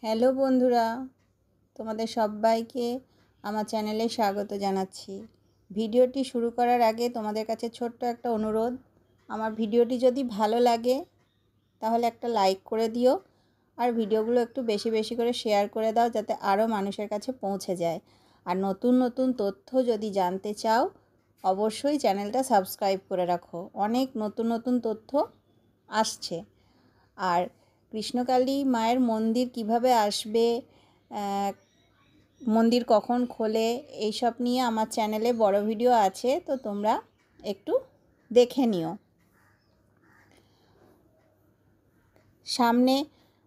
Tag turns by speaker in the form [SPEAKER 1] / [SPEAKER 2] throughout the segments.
[SPEAKER 1] Hello বন্ধুরা, তোমাদের সবাইকে আমার চ্যানেলে স্বাগত জানাচ্ছি। ভিডিওটি শুরু করার আগে তোমাদের কাছে ছোট্ট একটা অনুরোধ, আমার ভিডিওটি যদি ভালো লাগে তাহলে একটা লাইক করে দিও, আর ভিডিওগুলো একটু বেশি বেশি করে শেয়ার করে দাও যাতে আরও মানুষের কাছে পৌঁছে যায়। আর নতুন নতুন তথ্য যদি জানতে চাও অবশ্যই চ্যানেলটা সাবস্ক্রাইব করে রাখো, অনেক নতুন নতুন তথ্য আসছে। আর কৃষ্ণকালী মায়ের মন্দির কিভাবে আসবে, মন্দির কখন খোলে, এইসব নিয়ে আমার চ্যানেলে বড় ভিডিও আছে, তো তোমরা একটু দেখে নিও। সামনে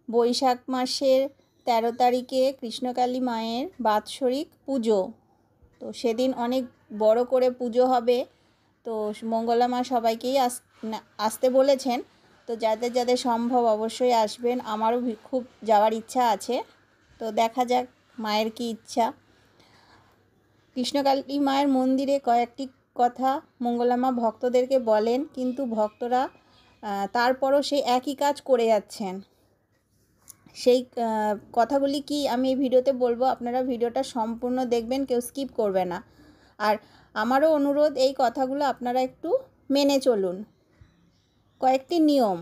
[SPEAKER 1] বৈশাখ মাসের 13 তারিখে কৃষ্ণকালী মায়ের বাৎসরিক পুজো, তো সেদিন অনেক বড় করে পুজো হবে। তো মঙ্গলা মা সবাইকেই আসতে বলেছেন, তো যাদের যাদের সম্ভব অবশ্যই আসবেন। আমারও খুব যাওয়ার ইচ্ছা আছে, তো দেখা যাক মায়ের কি ইচ্ছা। কৃষ্ণকালী মায়ের মন্দিরে কয়েকটি কথা মঙ্গলা মা ভক্তদেরকে বলেন, কিন্তু ভক্তরা তারপরও সেই একই কাজ করে যাচ্ছেন। সেই কথাগুলি কি আমি এই ভিডিওতে বলবো, আপনারা ভিডিওটা সম্পূর্ণ দেখবেন, কেউ স্কিপ করবে না। আর আমারও অনুরোধ, এই কথাগুলো আপনারা একটু মেনে চলুন। কয়েকটি নিয়ম: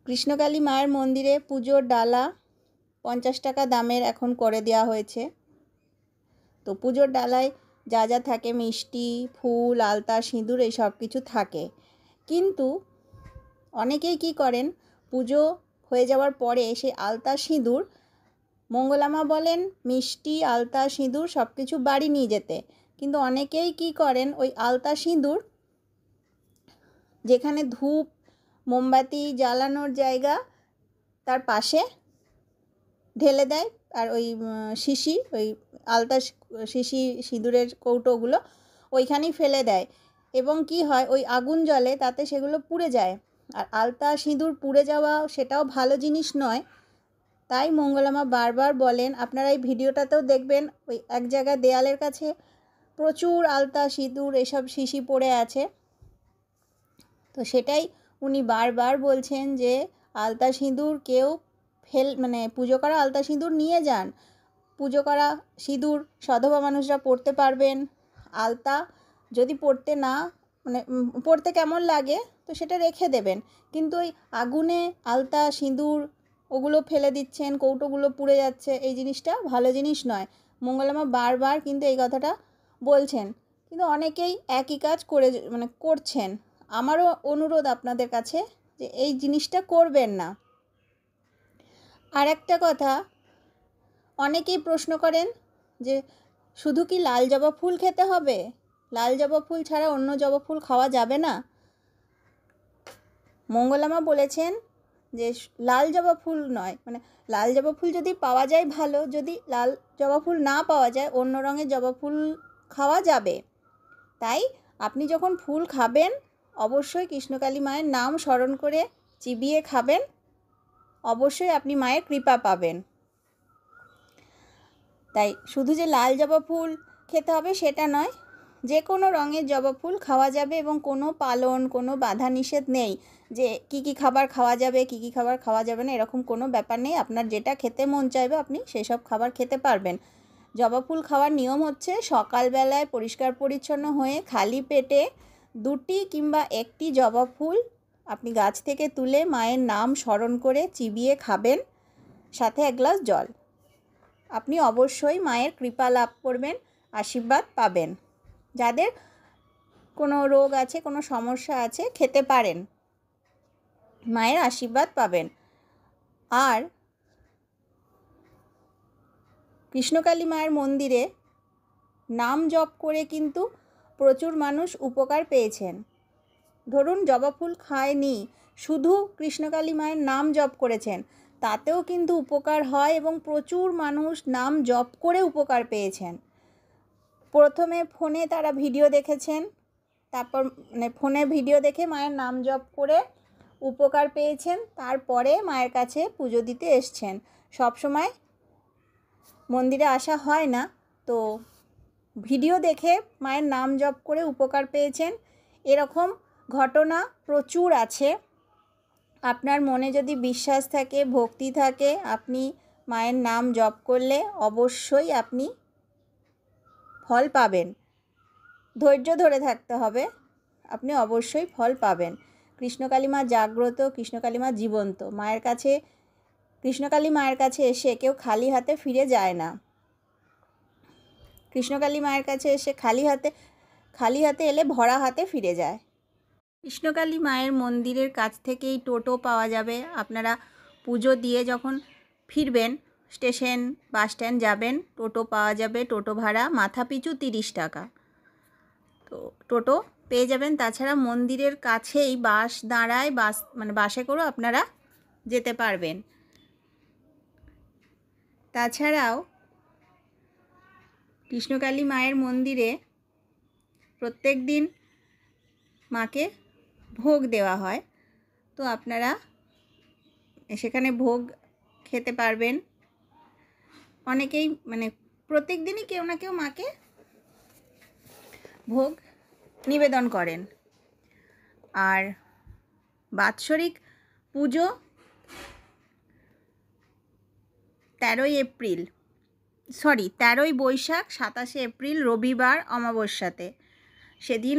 [SPEAKER 1] কৃষ্ণকালী মায়ের মন্দিরে পুজোর ডালা 50 টাকা দামের এখন করে দেওয়া হয়েছে। তো পুজোর ডালায় যা যা থাকে, মিষ্টি, ফুল, আলতা, সিঁদুর, এই সব কিছু থাকে। কিন্তু অনেকেই কি করেন, পুজো হয়ে যাওয়ার পরে সেই আলতা সিঁদুর, মঙ্গলা মা বলেন মিষ্টি, আলতা, সিঁদুর সব কিছু বাড়ি নিয়ে যেতে, কিন্তু অনেকেই কি করেন, ওই আলতা সিঁদুর যেখানে ধূপ মোমবাতি জ্বালানোর জায়গা তার পাশে ঢেলে দেয়, আর ওই শিশি, ওই আলতা শিশি সিঁদুরের কৌটোগুলো ওইখানেই ফেলে দেয়, এবং কি হয়, ওই আগুন জ্বলে তাতে সেগুলো পুড়ে যায়। আর আলতা সিঁদুর পুড়ে যাওয়া সেটাও ভালো জিনিস নয়। তাই মঙ্গলা মা বারবার বলেন, আপনারা এই ভিডিওটাতেও দেখবেন, ওই এক জায়গায় দেয়ালের কাছে প্রচুর আলতা সিঁদুর এসব শিশি পড়ে আছে। তো সেটাই উনি বারবার বলছেন যে আলতা সিঁদুর কেউ পুজো করা আলতা সিঁদুর নিয়ে যান। পুজো করা সিঁদুর সধবা মানুষরা পরতে পারবেন। আলতা যদি পরতে কেমন লাগে তো সেটা রেখে দেবেন, কিন্তু ওই আগুনে আলতা সিঁদুর ওগুলো ফেলে দিচ্ছেন, কৌটোগুলো পুড়ে যাচ্ছে, এই জিনিসটা ভালো জিনিস নয়। মঙ্গলা মা বারবার কিন্তু এই কথাটা বলছেন, কিন্তু অনেকেই একই কাজ করছেন। আমারও অনুরোধ আপনাদের কাছে যে এই জিনিসটা করবেন না। আর একটা কথা, অনেকেই প্রশ্ন করেন যে শুধু কি লাল জবা ফুল খেতে হবে, লাল জবা ফুল ছাড়া অন্য জবা ফুল খাওয়া যাবে না? মঙ্গলা মা বলেছেন যে লাল জবা ফুল নয়, লাল জবা ফুল যদি পাওয়া যায় ভালো, যদি লাল জবা ফুল না পাওয়া যায় অন্য রঙের জবা ফুল খাওয়া যাবে। তাই আপনি যখন ফুল খাবেন অবশ্যই কৃষ্ণকালী মায়ের নাম স্মরণ করে চিবিয়ে খাবেন, অবশ্যই আপনি মায়ের কৃপা পাবেন। তাই শুধু যে লাল জবা ফুল খেতে হবে সেটা নয়, যে কোনো রঙের জবা ফুল খাওয়া যাবে, এবং কোনো বাধা নিষেধ নেই যে কি খাবার খাওয়া যাবে, কি খাবার খাওয়া যাবে না, এরকম কোনো ব্যাপার নেই। আপনার যেটা খেতে মন চাইবে আপনি সেসব খাবার খেতে পারবেন। জবা ফুল খাওয়ার নিয়ম হচ্ছে, সকালবেলায় পরিষ্কার পরিচ্ছন্ন হয়ে খালি পেটে 2টি কিংবা 1টি জবা ফুল আপনি গাছ থেকে তুলে মায়ের নাম স্মরণ করে চিবিয়ে খাবেন, সাথে 1 গ্লাস জল। আপনি অবশ্যই মায়ের কৃপা লাভ করবেন, আশীর্বাদ পাবেন। যাদের কোনো রোগ আছে, কোনো সমস্যা আছে, খেতে পারেন, মায়ের আশীর্বাদ পাবেন। আর কৃষ্ণকালী মায়ের মন্দিরে নাম জপ করে কিন্তু প্রচুর মানুষ উপকার পেয়েছেন। ধরুন জবা ফুল খায়নি, শুধু কৃষ্ণকালী মায়ের নাম জপ করেছেন, তাতেও কিন্তু উপকার হয়, এবং প্রচুর মানুষ নাম জপ করে উপকার পেয়েছেন। প্রথমে ফোনে তারা ভিডিও দেখেছেন, তারপর ফোনে ভিডিও দেখে মায়ের নাম জপ করে উপকার পেয়েছেন, তারপরে মায়ের কাছে পুজো দিতে এসছেন। সব সময় মন্দিরে আসা হয় না, তো ভিডিও দেখে মায়ের নাম জপ করে উপকার পেয়েছেন, এরকম ঘটনা প্রচুর আছে। আপনার মনে যদি বিশ্বাস থাকে, ভক্তি থাকে, আপনি মায়ের নাম জপ করলে অবশ্যই আপনি ফল পাবেন। ধৈর্য ধরে থাকতে হবে, আপনি অবশ্যই ফল পাবেন। কৃষ্ণকালী মা জাগ্রত, কৃষ্ণকালী মা জীবন্ত। মায়ের কাছে, কৃষ্ণকালী মায়ের কাছে এসে কেউ খালি হাতে ফিরে যায় না। কৃষ্ণকালী মায়ের কাছে এসে খালি হাতে এলে ভরা হাতে ফিরে যায়। কৃষ্ণকালী মায়ের মন্দিরের কাছ থেকেই টোটো পাওয়া যাবে। আপনারা পুজো দিয়ে যখন ফিরবেন, স্টেশন বাস স্ট্যান্ড যাবেন, টোটো পাওয়া যাবে। টোটো ভাড়া মাথা পিছু 30 টাকা। তো টোটো পেয়ে যাবেন। তাছাড়া মন্দিরের কাছেই বাস দাঁড়ায়, বাসে করেও আপনারা যেতে পারবেন। তাছাড়াও কৃষ্ণকালী মায়ের মন্দিরে প্রত্যেক দিন মাকে ভোগ দেওয়া হয়। তো আপনারা সেখানে ভোগ খেতে পারবেন। অনেকেই প্রত্যেক দিনই কেউ না কেউ মাকে ভোগ নিবেদন করেন। আর বাৎসরিক পুজো 13ই বৈশাখ 27শে এপ্রিল রবিবার অমাবস্যাতে। সেদিন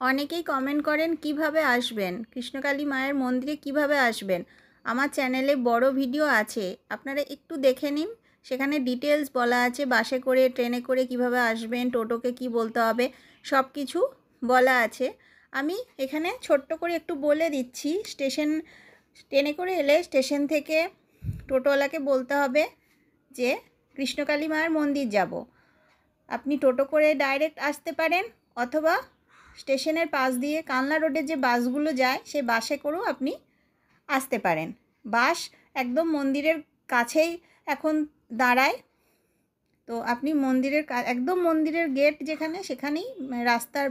[SPEAKER 1] অনেকেই কমেন্ট করেন কিভাবে আসবেন, কৃষ্ণকালী মায়ের মন্দিরে কিভাবে আসবেন। আমার চ্যানেলে বড় ভিডিও আছে, আপনারা একটু দেখে নিন। সেখানে ডিটেলস বলা আছে, বাসে করে, ট্রেনে করে কিভাবে আসবেন, টোটোকে কি বলতে হবে, সব কিছু বলা আছে। আমি এখানে ছোট্ট করে একটু বলে দিচ্ছি। ট্রেনে করে এলে স্টেশন থেকে টোটোওয়ালাকে বলতে হবে যে কৃষ্ণকালী মায়ের মন্দির যাব। আপনি টোটো করে ডাইরেক্ট আসতে পারেন, অথবা স্টেশনের পাশ দিয়ে কানলা রোডের যে বাসগুলো যায় সেই বাসে করেও আপনি আসতে পারেন। বাস একদম মন্দিরের কাছেই এখন দাঁড়ায়। তো আপনি একদম মন্দিরের গেট যেখানে, সেখানেই রাস্তার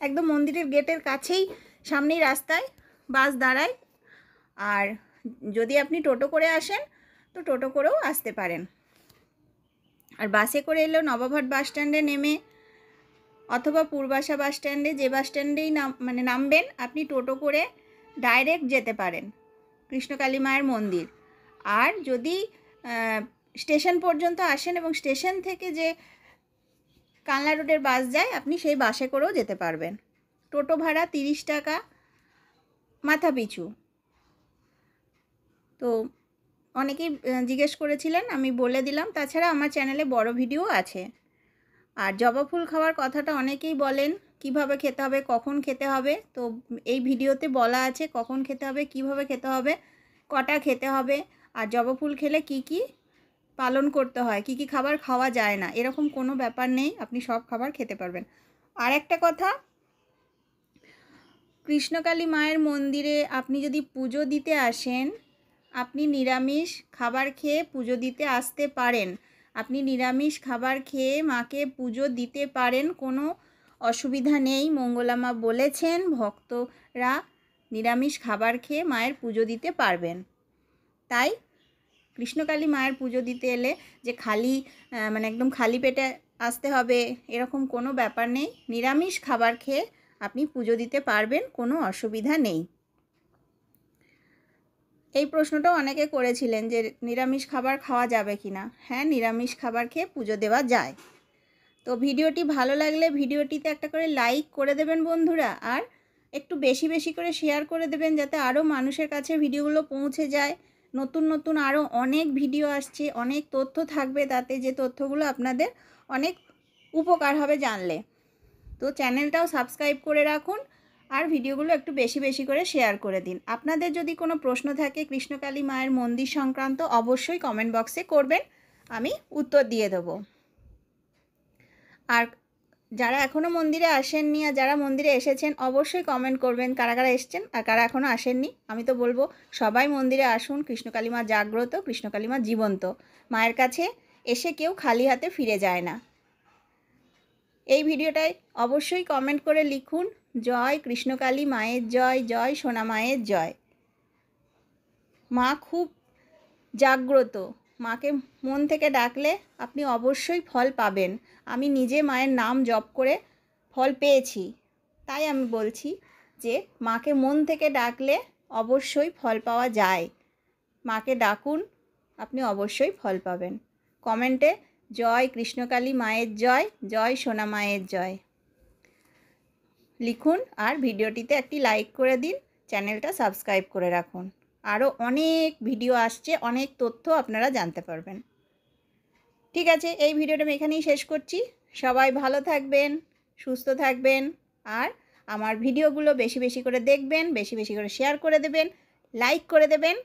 [SPEAKER 1] একদম মন্দিরের গেটের কাছেই সামনেই রাস্তায় বাস দাঁড়ায়। আর যদি আপনি টোটো করে আসেন তো টোটো করেও আসতে পারেন। আর বাসে করে এলেও নবাবহাট বাস স্ট্যান্ডে নেমে অথবা পূর্বাশা বাস স্ট্যান্ডে, যে বাস স্ট্যান্ডেই নামবেন, আপনি টোটো করে ডাইরেক্ট যেতে পারেন কৃষ্ণকালী মায়ের মন্দির। আর যদি স্টেশন পর্যন্ত আসেন এবং স্টেশন থেকে যে কানলা রোডের বাস যায়, আপনি সেই বাসে করেও যেতে পারবেন। টোটো ভাড়া 30 টাকা মাথা পিছু। তো অনেকেই জিজ্ঞেস করেছিলেন, আমি বলে দিলাম। তাছাড়া আমার চ্যানেলে বড় ভিডিও আছে। আর জবা ফুল খাওয়ার কথাটা অনেকেই বলেন, কিভাবে খেতে হবে, কখন খেতে হবে। তো এই ভিডিওতে বলা আছে কখন খেতে হবে, কিভাবে খেতে হবে, কটা খেতে হবে, আর জবা ফুল খেলে কি কি পালন করতে হয়, কি কি খাবার খাওয়া যায় না, এরকম কোনো ব্যাপার নেই। আপনি সব খাবার খেতে পারবেন। আর একটা কথা, কৃষ্ণকালী মায়ের মন্দিরে আপনি যদি পুজো দিতে আসেন, আপনি নিরামিষ খাবার খেয়ে পুজো দিতে আসতে পারেন। আপনি নিরামিষ খাবার খেয়ে মাকে পুজো দিতে পারেন, কোনো অসুবিধা নেই। মঙ্গলা মা বলেছেন ভক্তরা নিরামিষ খাবার খেয়ে মায়ের পুজো দিতে পারবেন। তাই কৃষ্ণকালী মায়ের পুজো দিতে এলে যে একদম খালি পেটে আসতে হবে এরকম কোনো ব্যাপার নেই। নিরামিষ খাবার খেয়ে আপনি পুজো দিতে পারবেন, কোনো অসুবিধা নেই। এই প্রশ্নটাও অনেকে করেছিলেন যে নিরামিষ খাবার খাওয়া যাবে কি না। হ্যাঁ, নিরামিষ খাবার খেয়ে পুজো দেওয়া যায়। তো ভিডিওটি ভালো লাগলে ভিডিওটিতে একটা করে লাইক করে দেবেন বন্ধুরা, আর একটু বেশি বেশি করে শেয়ার করে দেবেন, যাতে আরও মানুষের কাছে ভিডিওগুলো পৌঁছে যায়। নতুন নতুন আরও অনেক ভিডিও আসছে, অনেক তথ্য থাকবে তাতে, যে তথ্যগুলো আপনাদের অনেক উপকার হবে জানলে। তো চ্যানেলটাও সাবস্ক্রাইব করে রাখুন, আর ভিডিওগুলো একটু বেশি বেশি করে শেয়ার করে দিন। আপনাদের যদি কোনো প্রশ্ন থাকে কৃষ্ণকালী মায়ের মন্দির সংক্রান্ত, অবশ্যই কমেন্ট বক্সে করবেন, আমি উত্তর দিয়ে দেবো। আর যারা এখনও মন্দিরে আসেননি আর যারা মন্দিরে এসেছেন, অবশ্যই কমেন্ট করবেন কারা কারা এসেছেন আর কারা এখনও আসেননি। আমি তো বলবো সবাই মন্দিরে আসুন। কৃষ্ণকালী মা জাগ্রত, কৃষ্ণকালী মা জীবন্ত। মায়ের কাছে এসে কেউ খালি হাতে ফিরে যায় না। এই ভিডিওটায় অবশ্যই কমেন্ট করে লিখুন, জয় কৃষ্ণকালী মায়ের জয়, জয় সোনা মায়ের জয়। মা খুব জাগ্রত, মাকে মন থেকে ডাকলে আপনি অবশ্যই ফল পাবেন। আমি নিজে মায়ের নাম জপ করে ফল পেয়েছি, তাই আমি বলছি যে মাকে মন থেকে ডাকলে অবশ্যই ফল পাওয়া যায়। মাকে ডাকুন, আপনি অবশ্যই ফল পাবেন। কমেন্টে জয় কৃষ্ণকালী মায়ের জয়, জয় সোনা মায়ের জয় লিখুন, আর ভিডিওটিতে একটি লাইক করে দিন, চ্যানেলটা সাবস্ক্রাইব করে রাখুন। আরও অনেক ভিডিও আসছে, অনেক তথ্য আপনারা জানতে পারবেন। ঠিক আছে, এই ভিডিওটা আমি এখানেই শেষ করছি। সবাই ভালো থাকবেন, সুস্থ থাকবেন, আর আমার ভিডিওগুলো বেশি বেশি করে দেখবেন, বেশি বেশি করে শেয়ার করে দেবেন, লাইক করে দেবেন।